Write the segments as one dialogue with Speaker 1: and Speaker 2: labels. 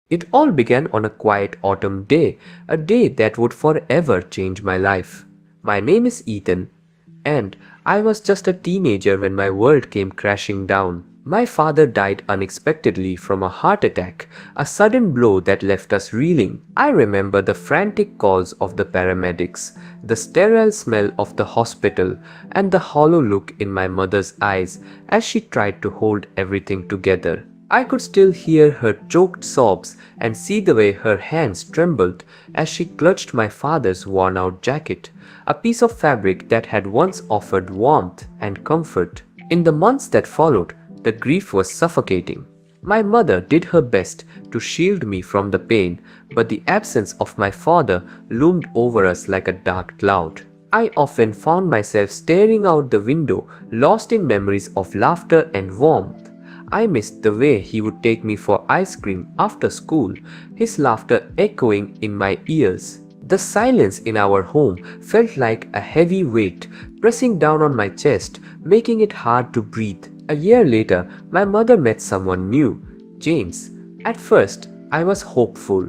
Speaker 1: It all began on a quiet autumn day, a day that would forever change my life. My name is Ethan, and I was just a teenager when my world came crashing down. My father died unexpectedly from a heart attack, a sudden blow that left us reeling. I remember the frantic calls of the paramedics, the sterile smell of the hospital, and the hollow look in my mother's eyes as she tried to hold everything together. I could still hear her choked sobs and see the way her hands trembled as she clutched my father's worn-out jacket, a piece of fabric that had once offered warmth and comfort. In the months that followed, the grief was suffocating. My mother did her best to shield me from the pain, but the absence of my father loomed over us like a dark cloud. I often found myself staring out the window, lost in memories of laughter and warmth. I missed the way he would take me for ice cream after school, his laughter echoing in my ears. The silence in our home felt like a heavy weight pressing down on my chest, making it hard to breathe. A year later, my mother met someone new, James. At first, I was hopeful.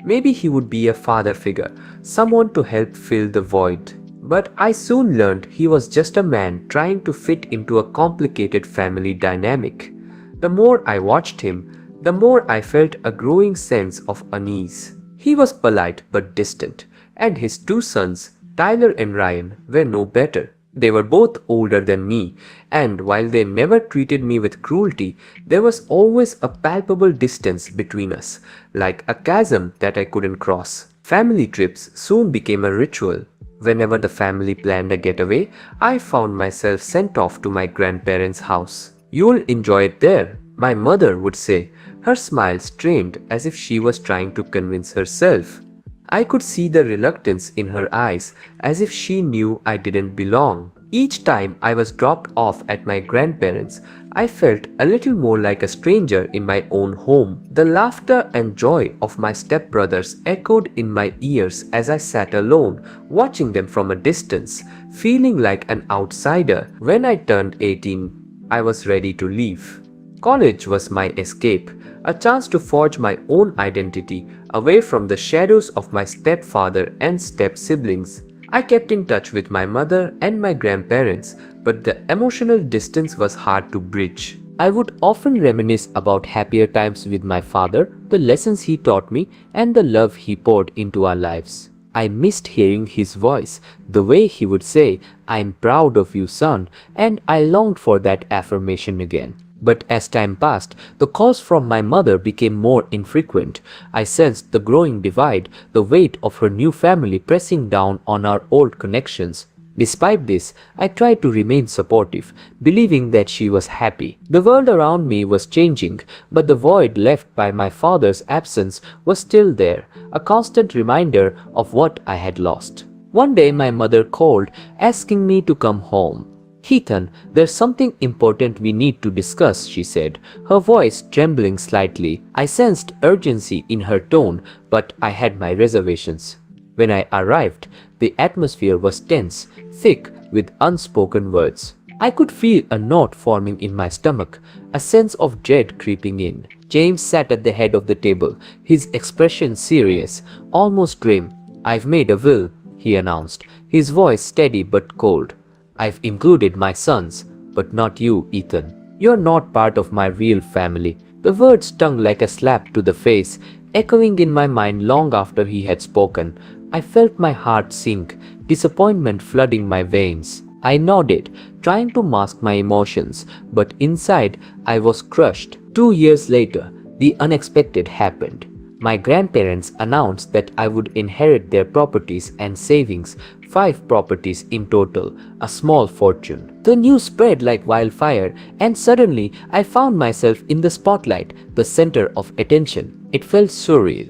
Speaker 1: Maybe he would be a father figure, someone to help fill the void. But I soon learned he was just a man trying to fit into a complicated family dynamic. The more I watched him, the more I felt a growing sense of unease. He was polite but distant, and his two sons, Tyler and Ryan, were no better. They were both older than me, and while they never treated me with cruelty, there was always a palpable distance between us, like a chasm that I couldn't cross. Family trips soon became a ritual. Whenever the family planned a getaway, I found myself sent off to my grandparents' house. "You'll enjoy it there," my mother would say, her smile strained as if she was trying to convince herself. I could see the reluctance in her eyes, as if she knew I didn't belong. Each time I was dropped off at my grandparents', I felt a little more like a stranger in my own home. The laughter and joy of my stepbrothers echoed in my ears as I sat alone, watching them from a distance, feeling like an outsider. When I turned 18, I was ready to leave. College was my escape, a chance to forge my own identity away from the shadows of my stepfather and step-siblings. I kept in touch with my mother and my grandparents, but the emotional distance was hard to bridge. I would often reminisce about happier times with my father, the lessons he taught me, and the love he poured into our lives. I missed hearing his voice, the way he would say, "I'm proud of you, son," and I longed for that affirmation again. But as time passed, the calls from my mother became more infrequent. I sensed the growing divide, the weight of her new family pressing down on our old connections. Despite this, I tried to remain supportive, believing that she was happy. The world around me was changing, but the void left by my father's absence was still there, a constant reminder of what I had lost. One day my mother called, asking me to come home. "Ethan, there's something important we need to discuss," she said, her voice trembling slightly. I sensed urgency in her tone, but I had my reservations. When I arrived, the atmosphere was tense, thick with unspoken words. I could feel a knot forming in my stomach, a sense of dread creeping in. James sat at the head of the table, his expression serious, almost grim. "I've made a will," he announced, his voice steady but cold. "I've included my sons, but not you, Ethan. You're not part of my real family." The words stung like a slap to the face, echoing in my mind long after he had spoken. I felt my heart sink, disappointment flooding my veins. I nodded, trying to mask my emotions, but inside I was crushed. 2 years later, the unexpected happened. My grandparents announced that I would inherit their properties and savings, 5 properties in total, a small fortune. The news spread like wildfire, and suddenly I found myself in the spotlight, the center of attention. It felt surreal.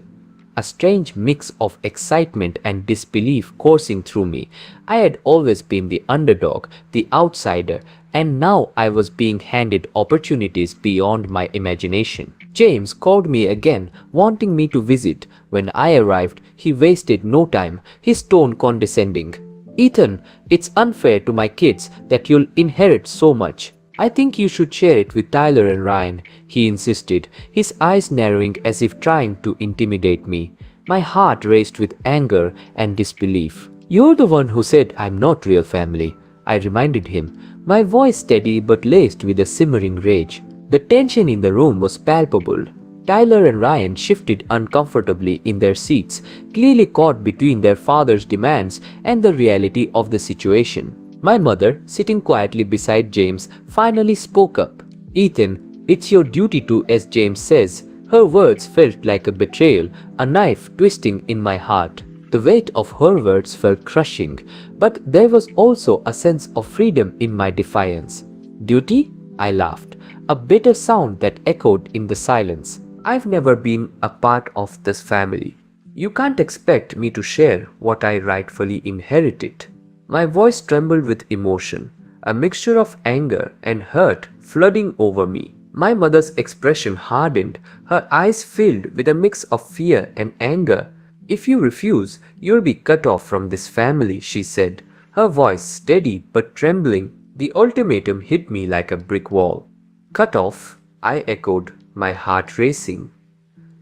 Speaker 1: A strange mix of excitement and disbelief coursing through me. I had always been the underdog, the outsider, and now I was being handed opportunities beyond my imagination. James called me again, wanting me to visit. When I arrived, he wasted no time, his tone condescending. "Ethan, it's unfair to my kids that you'll inherit so much." I think you should share it with Tyler and Ryan, he insisted, his eyes narrowing as if trying to intimidate me. My heart raced with anger and disbelief. You're the one who said I'm not real family, I reminded him, my voice steady but laced with a simmering rage. The tension in the room was palpable. Tyler and Ryan shifted uncomfortably in their seats, clearly caught between their father's demands and the reality of the situation. My mother, sitting quietly beside James, finally spoke up. Ethan, it's your duty to, as James says. Her words felt like a betrayal, a knife twisting in my heart. The weight of her words felt crushing, but there was also a sense of freedom in my defiance. Duty? I laughed, a bitter sound that echoed in the silence. I've never been a part of this family. You can't expect me to share what I rightfully inherited. My voice trembled with emotion, a mixture of anger and hurt flooding over me. My mother's expression hardened, her eyes filled with a mix of fear and anger. If you refuse, you'll be cut off from this family, she said, her voice steady but trembling. The ultimatum hit me like a brick wall. Cut off? I echoed, my heart racing.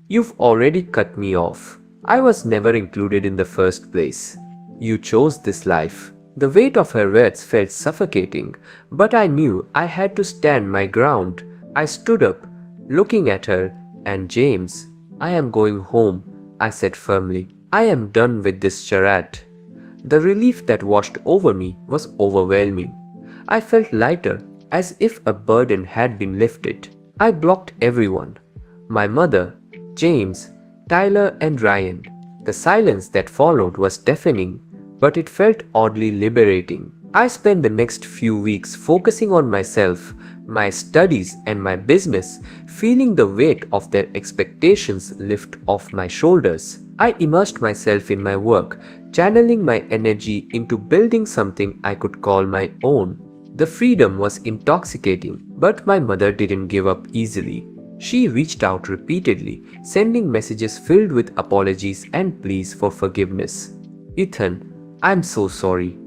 Speaker 1: You've already cut me off. I was never included in the first place. You chose this life. The weight of her words felt suffocating, but I knew I had to stand my ground. I stood up, looking at her, and James, I am going home, I said firmly. I am done with this charade. The relief that washed over me was overwhelming. I felt lighter, as if a burden had been lifted. I blocked everyone. My mother, James, Tyler and Ryan. The silence that followed was deafening, but it felt oddly liberating. I spent the next few weeks focusing on myself, my studies and my business, feeling the weight of their expectations lift off my shoulders. I immersed myself in my work, channeling my energy into building something I could call my own. The freedom was intoxicating, but my mother didn't give up easily. She reached out repeatedly, sending messages filled with apologies and pleas for forgiveness. Ethan, I'm so sorry.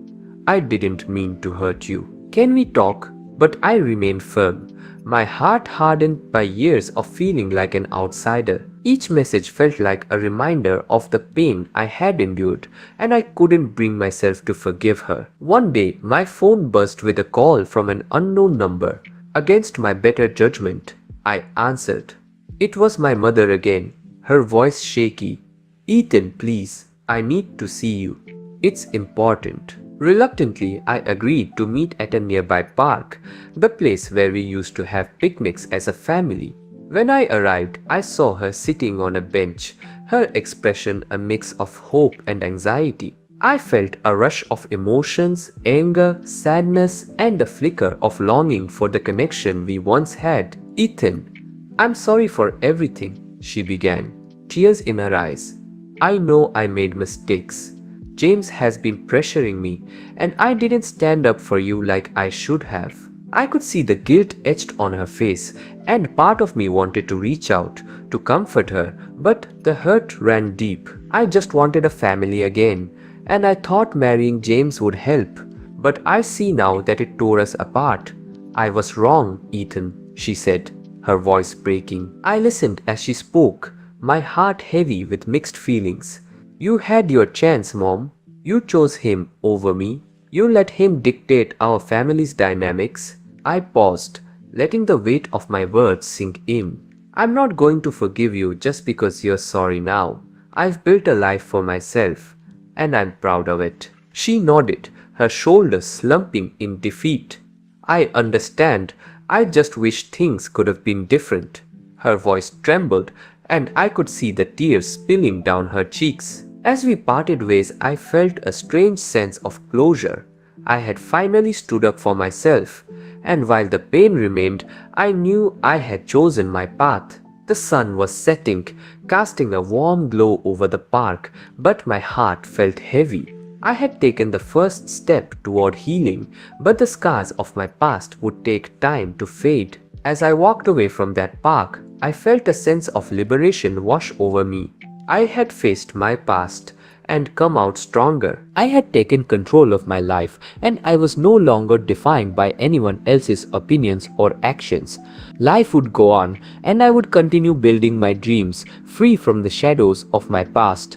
Speaker 1: I didn't mean to hurt you. Can we talk? But I remained firm, my heart hardened by years of feeling like an outsider. Each message felt like a reminder of the pain I had endured, and I couldn't bring myself to forgive her. One day, my phone buzzed with a call from an unknown number. Against my better judgment, I answered. It was my mother again, her voice shaky. Ethan, please, I need to see you. It's important. Reluctantly, I agreed to meet at a nearby park, the place where we used to have picnics as a family. When I arrived, I saw her sitting on a bench, her expression a mix of hope and anxiety. I felt a rush of emotions, anger, sadness, and a flicker of longing for the connection we once had. Ethan, I'm sorry for everything, she began, tears in her eyes. I know I made mistakes. James has been pressuring me, and I didn't stand up for you like I should have. I could see the guilt etched on her face, and part of me wanted to reach out, to comfort her, but the hurt ran deep. I just wanted a family again, and I thought marrying James would help. But I see now that it tore us apart. I was wrong, Ethan, she said, her voice breaking. I listened as she spoke, my heart heavy with mixed feelings. You had your chance, Mom. You chose him over me. You let him dictate our family's dynamics. I paused, letting the weight of my words sink in. I'm not going to forgive you just because you're sorry now. I've built a life for myself, and I'm proud of it. She nodded, her shoulders slumping in defeat. I understand. I just wish things could have been different. Her voice trembled, and I could see the tears spilling down her cheeks. As we parted ways, I felt a strange sense of closure. I had finally stood up for myself, and while the pain remained, I knew I had chosen my path. The sun was setting, casting a warm glow over the park, but my heart felt heavy. I had taken the first step toward healing, but the scars of my past would take time to fade. As I walked away from that park, I felt a sense of liberation wash over me. I had faced my past, and come out stronger. I had taken control of my life, and I was no longer defined by anyone else's opinions or actions. Life would go on, and I would continue building my dreams, free from the shadows of my past.